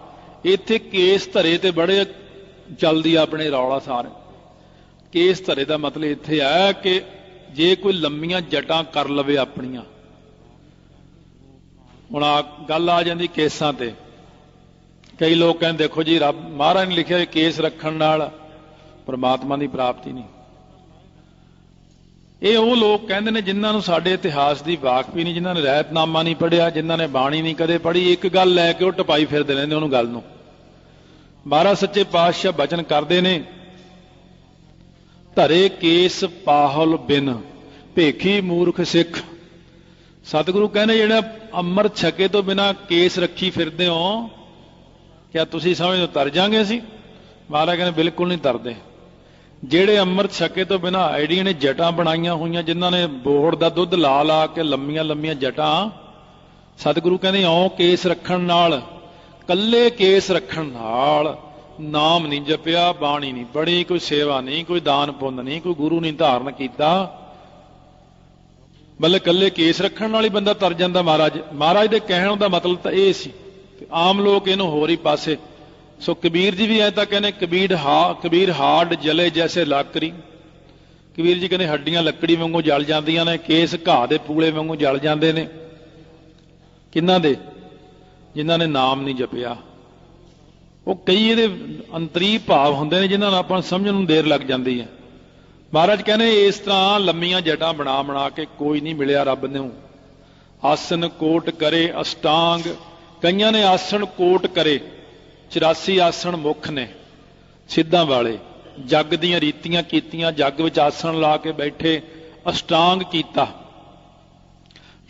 ਇੱਥੇ ਕੇਸ ਧਰੇ ਤੇ ਬੜੇ ਜਲਦੀ ਆਪਣੇ ਰੌਲਾ ਸਾਰੇ। ਕੇਸ ਧਰੇ ਦਾ ਮਤਲਬ ਇੱਥੇ ਆ ਕਿ ਜੇ ਕੋਈ ਲੰਮੀਆਂ ਜਟਾਂ ਕਰ ਲਵੇ ਆਪਣੀਆਂ, ਹੁਣ ਗੱਲ ਆ ਜਾਂਦੀ ਕੇਸਾਂ ਤੇ। ਕਈ ਲੋਕ ਕਹਿੰਦੇ ਦੇਖੋ ਜੀ ਰੱਬ ਮਹਾਰਾਜ ਨੇ ਲਿਖਿਆ ਕੇਸ ਰੱਖਣ ਨਾਲ ਪਰਮਾਤਮਾ ਦੀ ਪ੍ਰਾਪਤੀ ਨਹੀਂ। ਇਹ ਉਹ ਲੋਕ ਕਹਿੰਦੇ ਨੇ ਜਿਨ੍ਹਾਂ ਨੂੰ ਸਾਡੇ ਇਤਿਹਾਸ ਦੀ ਵਾਕਫੀ ਨਹੀਂ, ਜਿਨ੍ਹਾਂ ਨੇ ਰਹਿਤਨਾਮਾ ਨਹੀਂ ਪੜ੍ਹਿਆ, ਜਿਨ੍ਹਾਂ ਨੇ ਬਾਣੀ ਨਹੀਂ ਕਦੇ ਪੜ੍ਹੀ, ਇੱਕ ਗੱਲ ਲੈ ਕੇ ਉਹ ਟਪਾਈ ਫਿਰਦੇ ਰਹਿੰਦੇ ਉਹਨੂੰ ਗੱਲ ਨੂੰ। ਮਹਾਰਾਜ ਸੱਚੇ ਪਾਤਸ਼ਾਹ ਬਚਨ ਕਰਦੇ ਨੇ, ਧਰੇ ਕੇਸ ਪਾਹਲ ਬਿਨ ਭੇਖੀ ਮੂਰਖ ਸਿੱਖ। ਸਤਿਗੁਰੂ ਕਹਿੰਦੇ ਜਿਹੜਾ ਅੰਮ੍ਰਿਤ ਛਕੇ ਤੋਂ ਬਿਨਾਂ ਕੇਸ ਰੱਖੀ ਫਿਰਦੇ ਹੋ, ਕਿਆ ਤੁਸੀਂ ਸਮਝਦੇ ਹੋ ਤਰ ਜਾਾਂਗੇ ਅਸੀਂ? ਮਹਾਰਾਜ ਕਹਿੰਦੇ ਬਿਲਕੁਲ ਨਹੀਂ ਤਰਦੇ। ਜਿਹੜੇ ਅੰਮ੍ਰਿਤ ਛਕੇ ਤੋਂ ਬਿਨਾਂ ਐਡੀਆਂ ਨੇ ਜਟਾਂ ਬਣਾਈਆਂ ਹੋਈਆਂ, ਜਿਨ੍ਹਾਂ ਨੇ ਬੋਹੜ ਦਾ ਦੁੱਧ ਲਾ ਲਾ ਕੇ ਲੰਮੀਆਂ ਲੰਮੀਆਂ ਜਟਾਂ, ਸਤਿਗੁਰੂ ਕਹਿੰਦੇ ਇਉਂ ਕੇਸ ਰੱਖਣ ਨਾਲ, ਕੱਲੇ ਕੇਸ ਰੱਖਣ ਨਾਲ ਨਾਮ ਨਹੀਂ ਜਪਿਆ, ਬਾਣੀ ਨਹੀਂ ਪੜ੍ਹੀ, ਕੋਈ ਸੇਵਾ ਨਹੀਂ, ਕੋਈ ਦਾਨ ਪੁੰਨ ਨਹੀਂ, ਕੋਈ ਗੁਰੂ ਨਹੀਂ ਧਾਰਨ ਕੀਤਾ, ਮਤਲਬ ਕੱਲੇ ਕੇਸ ਰੱਖਣ ਨਾਲ ਹੀ ਬੰਦਾ ਤਰ ਜਾਂਦਾ। ਮਹਾਰਾਜ ਦੇ ਕਹਿਣ ਦਾ ਮਤਲਬ ਤਾਂ ਇਹ ਸੀ। ਆਮ ਲੋਕ ਇਹਨੂੰ ਹੋਰ ਹੀ ਪਾਸੇ, ਸੋ ਕਬੀਰ ਜੀ ਵੀ ਐ ਤਾਂ ਕਹਿੰਦੇ ਕਬੀਰ ਹਾਰਡ ਜਲੇ ਜੈਸੇ ਲੱਕੜੀ। ਕਬੀਰ ਜੀ ਕਹਿੰਦੇ ਹੱਡੀਆਂ ਲੱਕੜੀ ਵਾਂਗੂ ਜਲ ਜਾਂਦੀਆਂ ਨੇ, ਕੇਸ ਘਾਹ ਦੇ ਪੂਲੇ ਵਾਂਗੂ ਜਲ ਜਾਂਦੇ ਨੇ। ਕਿਹਨਾਂ ਦੇ? ਜਿਨ੍ਹਾਂ ਨੇ ਨਾਮ ਨਹੀਂ ਜਪਿਆ। ਉਹ ਕਈ ਇਹਦੇ ਅੰਤਰੀ ਭਾਵ ਹੁੰਦੇ ਨੇ ਜਿਨ੍ਹਾਂ ਨੂੰ ਆਪਾਂ ਨੂੰ ਸਮਝਣ ਨੂੰ ਦੇਰ ਲੱਗ ਜਾਂਦੀ ਹੈ। ਮਹਾਰਾਜ ਕਹਿੰਦੇ ਇਸ ਤਰ੍ਹਾਂ ਲੰਮੀਆਂ ਜਟਾਂ ਬਣਾ ਬਣਾ ਕੇ ਕੋਈ ਨਹੀਂ ਮਿਲਿਆ ਰੱਬ ਨੂੰ। ਆਸਨ ਕੋਟ ਕਰੇ ਅਸ਼ਟਾਂਗ, ਕਈਆਂ ਨੇ ਆਸਣ ਕੋਟ ਕਰੇ, 84 ਆਸਣ ਮੁੱਖ ਨੇ ਸਿੱਧਾਂ ਵਾਲੇ, ਜੱਗ ਦੀਆਂ ਰੀਤੀਆਂ ਕੀਤੀਆਂ, ਜੱਗ ਵਿੱਚ ਆਸਣ ਲਾ ਕੇ ਬੈਠੇ, ਅਸ਼ਟਾਂਗ ਕੀਤਾ,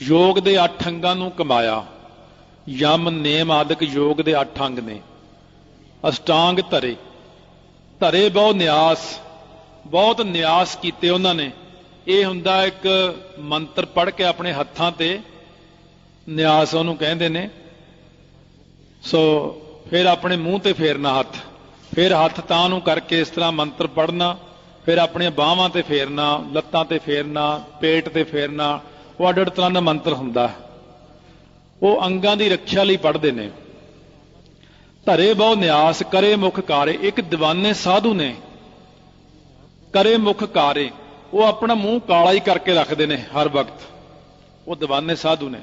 ਯੋਗ ਦੇ 8 ਅੰਗਾਂ ਨੂੰ ਕਮਾਇਆ, ਯਮ ਨੇਮ ਆਦਿਕ ਯੋਗ ਦੇ 8 ਅੰਗ ਨੇ। ਅਸ਼ਟਾਂਗ ਧਰੇ ਬਹੁਤ ਨਿਆਸ ਕੀਤੇ ਉਹਨਾਂ ਨੇ। ਇਹ ਹੁੰਦਾ ਇੱਕ ਮੰਤਰ ਪੜ੍ਹ ਕੇ ਆਪਣੇ ਹੱਥਾਂ ਤੇ ਨਿਆਸ ਉਹਨੂੰ ਕਹਿੰਦੇ ਨੇ। ਸੋ ਫਿਰ ਆਪਣੇ ਮੂੰਹ ਤੇ ਫੇਰਨਾ ਹੱਥ, ਫਿਰ ਹੱਥ ਤਾਂ ਨੂੰ ਕਰਕੇ ਇਸ ਤਰ੍ਹਾਂ ਮੰਤਰ ਪੜ੍ਹਨਾ, ਫਿਰ ਆਪਣੀਆਂ ਬਾਹਾਂ ਤੇ ਫੇਰਨਾ, ਲੱਤਾਂ ਤੇ ਫੇਰਨਾ, ਪੇਟ ਤੇ ਫੇਰਨਾ। ਉਹ ਅੱਡ ਅੱਡ ਤਰ੍ਹਾਂ ਦਾ ਮੰਤਰ ਹੁੰਦਾ, ਉਹ ਅੰਗਾਂ ਦੀ ਰੱਖਿਆ ਲਈ ਪੜ੍ਹਦੇ ਨੇ। ਧਰੇ ਬਹੁ ਨਿਆਸ ਕਰੇ ਮੁਖ ਕਾਰੇ। ਇੱਕ ਦੀਵਾਨੇ ਸਾਧੂ ਨੇ ਕਰੇ ਮੁਖ ਕਾਰੇ, ਉਹ ਆਪਣਾ ਮੂੰਹ ਕਾਲਾ ਹੀ ਕਰਕੇ ਰੱਖਦੇ ਨੇ ਹਰ ਵਕਤ। ਉਹ ਦੀਵਾਨੇ ਸਾਧੂ ਨੇ,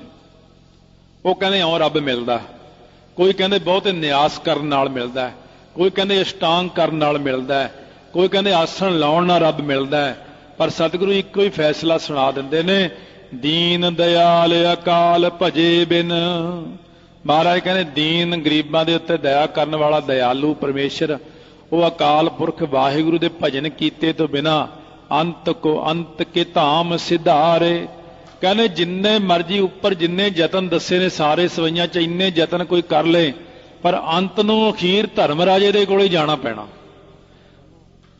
ਉਹ ਕਹਿੰਦੇ ਇਉਂ ਰੱਬ ਮਿਲਦਾ। ਕੋਈ ਕਹਿੰਦੇ ਬਹੁਤੇ ਨਿਆਸ ਕਰਨ ਨਾਲ ਮਿਲਦਾ, ਕੋਈ ਕਹਿੰਦੇ ਅਸ਼ਟਾਂਗ ਕਰਨ ਨਾਲ ਮਿਲਦਾ, ਕੋਈ ਕਹਿੰਦੇ ਆਸਣ ਲਾਉਣ ਨਾਲ ਰੱਬ ਮਿਲਦਾ। ਪਰ ਸਤਿਗੁਰੂ ਇੱਕੋ ਹੀ ਫੈਸਲਾ ਸੁਣਾ ਦਿੰਦੇ ਨੇ, ਦੀਨ ਦਿਆਲ ਅਕਾਲ ਭਜੇ ਬਿਨ। ਮਹਾਰਾਜ ਕਹਿੰਦੇ ਦੀਨ ਗਰੀਬਾਂ ਦੇ ਉੱਤੇ ਦਇਆ ਕਰਨ ਵਾਲਾ ਦਇਆਲੂ ਪਰਮੇਸ਼ਰ, ਉਹ ਅਕਾਲ ਪੁਰਖ ਵਾਹਿਗੁਰੂ ਦੇ ਭਜਨ ਕੀਤੇ ਤੋਂ ਬਿਨਾ ਅੰਤ ਕੋ ਅੰਤ ਕੇ ਧਾਮ ਸਿਧਾਰੇ। ਕਹਿੰਦੇ ਜਿੰਨੇ ਮਰਜੀ ਉੱਪਰ ਜਿੰਨੇ ਯਤਨ ਦੱਸੇ ਨੇ ਸਾਰੇ ਸਵਈਆਂ ਚ ਇੰਨੇ ਯਤਨ ਕੋਈ ਕਰ ਲੇ, ਪਰ ਅੰਤ ਨੂੰ ਅਖੀਰ ਧਰਮ ਰਾਜੇ ਦੇ ਕੋਲ ਹੀ ਜਾਣਾ ਪੈਣਾ।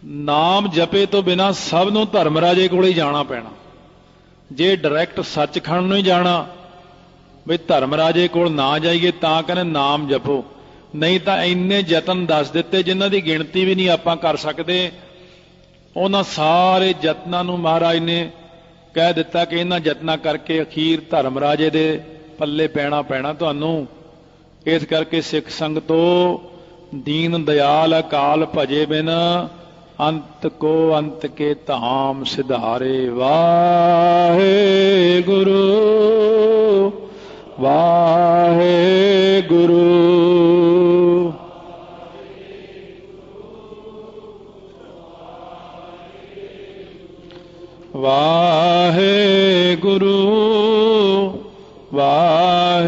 ਨਾਮ ਜਪੇ ਤੋਂ ਬਿਨਾ ਸਭ ਨੂੰ ਧਰਮ ਰਾਜੇ ਕੋਲ ਹੀ ਜਾਣਾ ਪੈਣਾ। ਜੇ ਡਾਇਰੈਕਟ ਸੱਚਖੰਡ ਨੂੰ ਹੀ ਜਾਣਾ, ਵੀ ਧਰਮ ਰਾਜੇ ਕੋਲ ਨਾ ਜਾਈਏ ਤਾਂ ਕਹਿੰਦੇ ਨਾਮ ਜਪੋ, ਨਹੀਂ ਤਾਂ ਇੰਨੇ ਯਤਨ ਦੱਸ ਦਿੱਤੇ ਜਿਨ੍ਹਾਂ ਦੀ ਗਿਣਤੀ ਵੀ ਨਹੀਂ ਆਪਾਂ ਕਰ ਸਕਦੇ। ਉਹਨਾਂ ਸਾਰੇ ਯਤਨਾਂ ਨੂੰ ਮਹਾਰਾਜ ਨੇ ਕਹਿ ਦਿੱਤਾ ਕਿ ਇਹਨਾਂ ਯਤਨਾਂ ਕਰਕੇ ਅਖੀਰ ਧਰਮ ਰਾਜੇ ਦੇ ਪੱਲੇ ਪੈਣਾ ਤੁਹਾਨੂੰ। ਇਸ ਕਰਕੇ ਸਿੱਖ ਸੰਗਤੋ, ਦੀਨ ਦਿਆਲ ਅਕਾਲ ਭਜੇ ਬਿਨ ਅੰਤ ਕੋ ਅੰਤ ਕੇ ਧਾਮ ਸਿਧਾਰੇ। ਵਾਹਿਗੁਰੂ ਵਾਹਿਗੁਰੂ ਵਾਹਿਗੁਰੂ ਵਾਹਿਗੁਰੂ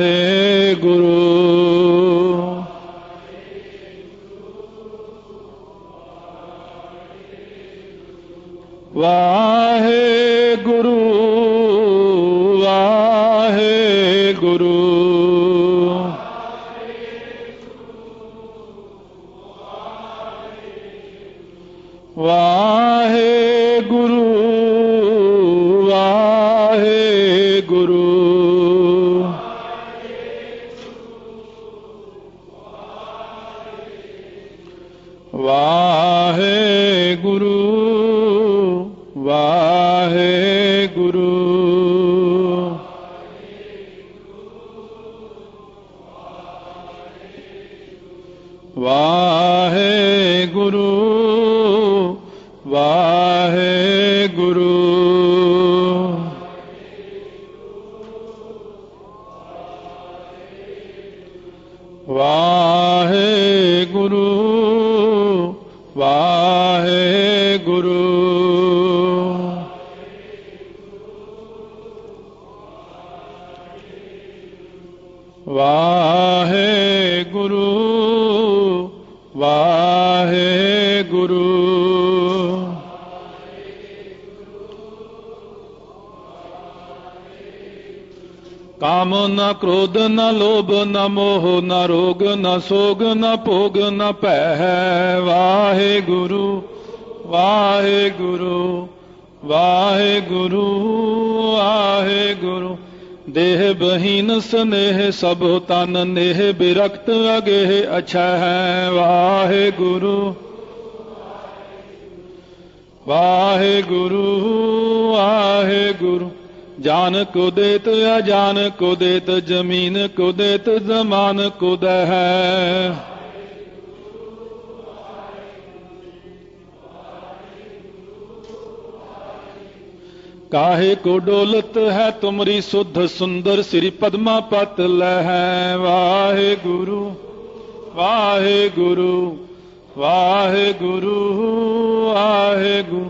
ਵਾਹਿਗੁਰੂ ਵਾਹਿਗੁਰੂ ਵਾਹਿਗੁਰੂ ਵਾਹਿਗੁਰੂ ਵਾਹਿਗੁਰੂ ਵਾਹਿਗੁਰੂ ਵਾਹਿਗੁਰੂ ਵਾਹਿਗੁਰੂ ਵਾਹਿਗੁਰੂ ਵਾਹਿਗੁਰੂ ਵਾਹਿਗੁਰੂ ਵਾਹਿਗੁਰੂ ਕਾਮ ਨ ਕ੍ਰੋਧ ਨ ਲੋਭ ਨ ਮੋਹ ਨ ਰੋਗ ਨ ਸੋਗ ਨ ਭੋਗ ਨ ਭੈ। ਵਾਹਿਗੁਰੂ ਵਾਹਿਗੁਰੂ ਵਾਹਿਗੁਰੂ ਵਾਹਿਗੁਰੂ ਦੇਹ ਬਹੀਨ ਸਨੇਹ ਸਭੋ ਤਨ ਨੇਹ ਬਿਰਖਤ ਅਗੇਹ ਅਛੈ। ਵਾਹਿਗੁਰੂ ਵਾਹਿਗੁਰੂ ਵਾਹਿਗੁਰੂ ਜਾਨ ਕੋ ਦੇਤ ਅਜਾਨ ਕੋ ਦੇਤ ਜ਼ਮੀਨ ਕੋ ਦੇਤ ਜ਼ਮਾਨ ਕੋ ਦਹਿ। काहे को डोलत है तुमरी सुध सुंदर श्री पद्मा पत लहै। वाहे गुरु वाहे गुरु वाहे गुरु वाहे गुरु।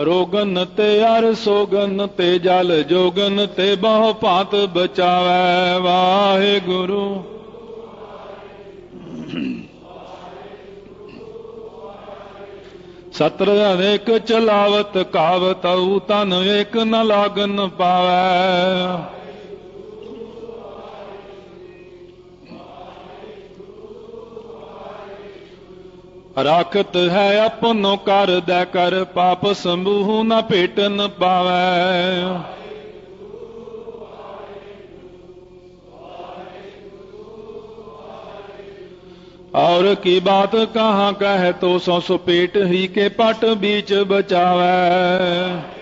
रोगन ते अर सोगन ते जल जोगन ते बहु भांत बचावै। वाहे गुरु सत्र अनेक चलावत कावत ऊ तन एक न लागन पावै। राखत है अपनो कर दै कर पाप समूह न भेटन पावै। और की बात कहाँ कह तो सौ सुपेट ही के पट बीच बचावै।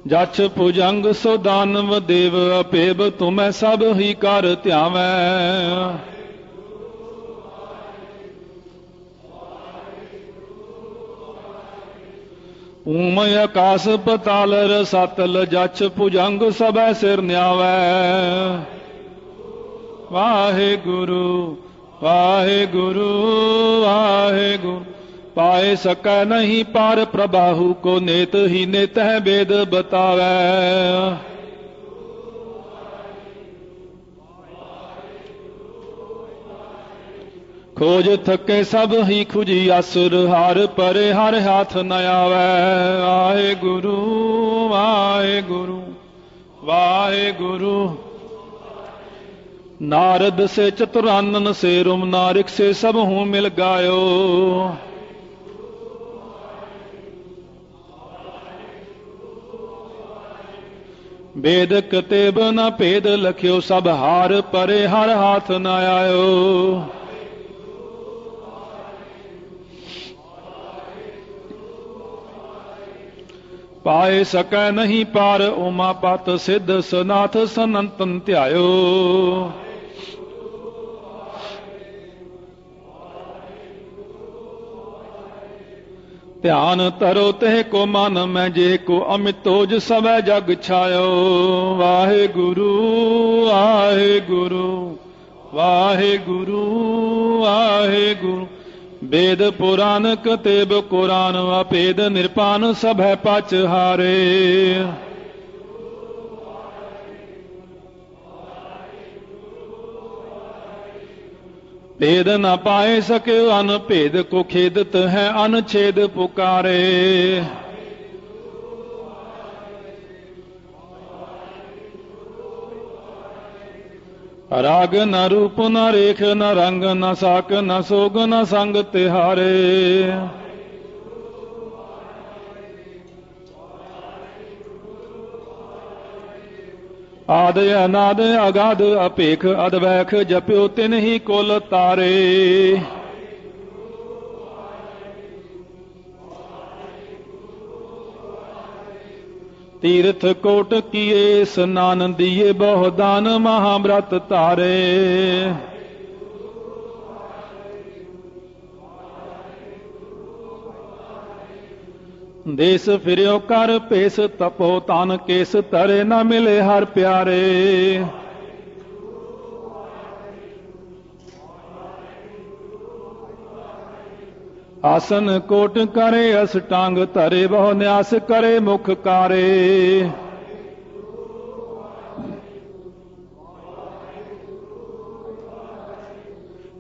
जछ भुजंग सो दानव देव अपेब तुम्हें सब ही कर ध्यावै। ऊम आकाश पताल रसातल जछ भुजंग सब सिर न्यावै। वाहे गुरु वाहे गुरु वाहे गुरु पाए सकै नहीं पार प्रबाहु को नेत ही नेत है वेद बतावै। खोज थके सब ही खुजी असुर हार परे हर हाथ न आवै। वाहे गुरु वाहे गुरु वाहे गुरु। नारद से चतुरानन से रुम नारिक से सब हूँ मिल गायो। वेद कतेब न भेद लख्यो सब हार परे हर हाथ न आयो। पाए सकै नहीं पार उमापत सिद्ध सनाथ सनंतन ध्यायो। ध्यान तरो तह को मन में जे को अमित तोज सवै जग छायो। वाहे गुरु वाहे गुरु वाहे गुरु वाहे गुरु। वेद पुराण कतेब कुरान अपेद निरपान सब है पच हारे। भेद न पाए सके अनभेद को खेदत है अनछेद पुकारे। राग न रूप न रेख न रंग न साक न सोग न संग तिहारे। आद अनाद अगाध अपेख अदवैख जप्यो तिन ही कुल तारे। तीर्थ कोट किए स्नान दिए बहु दान महाव्रत तारे। देश फिर्यो कर पेश तपो तान केस तरे न मिले हर प्यारे। आसन कोट करे अष्टांग तरे बहु न्यास करे मुख कारे।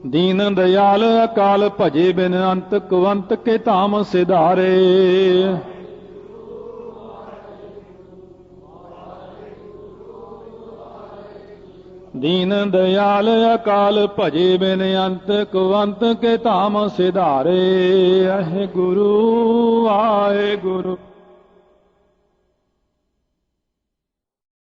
दीन दयाल अकाल भजे बिन अंत कुवंत के धाम सिधारे। दीन दयाल अकाल भजे बिन अंत कुवंत के धाम सिधारे। आहे गुरु आहे गुरु।